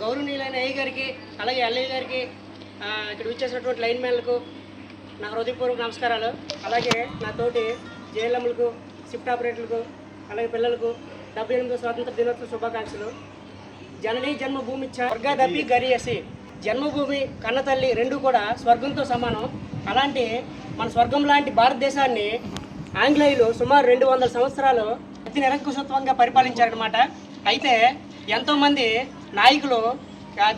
గౌరవనీయులైన అయ్య గారికి అలాగే అల్లయ్య గారికి ఇక్కడ విచ్చేసినటువంటి లైన్ మ్యాన్లకు నా హృదయపూర్వక నమస్కారాలు. అలాగే నా తోటి జేఎల్ఎంలకు, షిఫ్ట్ ఆపరేటర్లకు, అలాగే పిల్లలకు 78వ స్వాతంత్ర దినోత్సవ శుభాకాంక్షలు. జననీ జన్మభూమి స్వర్గదపి గరియసి, జన్మభూమి కన్నతల్లి రెండు కూడా స్వర్గంతో సమానం. అలాంటి మన స్వర్గం లాంటి భారతదేశాన్ని ఆంగ్లేయులు సుమారు 200 సంవత్సరాలు అతి నిరంకుశత్వంగా పరిపాలించారనమాట. అయితే ఎంతోమంది నాయకులు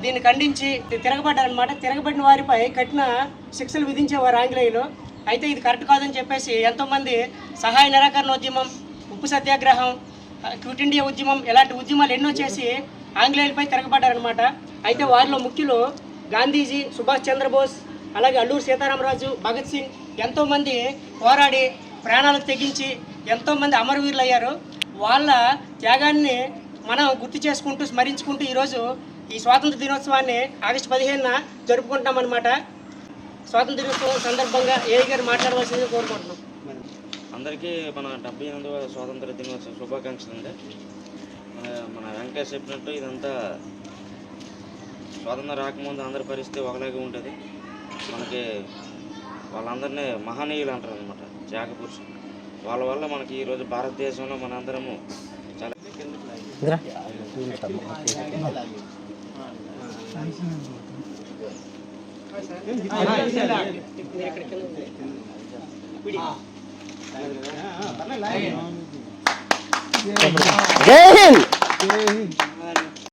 దీన్ని ఖండించి తిరగబడ్డారనమాట. తిరగబడిన వారిపై కఠిన శిక్షలు విధించేవారు ఆంగ్లేయులు. అయితే ఇది కరెక్ట్ కాదని చెప్పేసి ఎంతోమంది సహాయ నిరాకరణ ఉద్యమం, ఉప్పు సత్యాగ్రహం, క్విట్ ఇండియా ఉద్యమం ఇలాంటి ఉద్యమాలు ఎన్నో చేసి ఆంగ్లేయులపై తిరగబడ్డారనమాట. అయితే వారిలో ముఖ్యులు గాంధీజీ, సుభాష్ చంద్రబోస్, అలాగే అల్లూరు సీతారామరాజు, భగత్ సింగ్ ఎంతోమంది పోరాడి ప్రాణాలకు తెగించి ఎంతోమంది అమరవీరులు అయ్యారు. వాళ్ళ త్యాగాన్ని మనం గుర్తు చేసుకుంటూ స్మరించుకుంటూ ఈరోజు ఈ స్వాతంత్ర దినోత్సవాన్ని ఆగస్టు 15న జరుపుకుంటాం అన్నమాట. స్వాతంత్ర దినోత్సవం సందర్భంగా ఏ గారు మాట్లాడవలసిందిగా కోరుకుంటున్నాం. అందరికీ మన 78వ స్వాతంత్ర దినోత్సవ శుభాకాంక్షలు అండి. మన వెంకటేష్ చెప్పినట్టు ఇదంతా స్వాతంత్రం రాకముందు అందరి పరిస్థితి ఒకలాగే ఉంటుంది. మనకి వాళ్ళందరినీ మహనీయులు అంటారు అనమాట, త్యాగ పురుషులు. వాళ్ళ వల్ల మనకి ఈరోజు భారతదేశంలో మనందరము చాలా జై హింద్.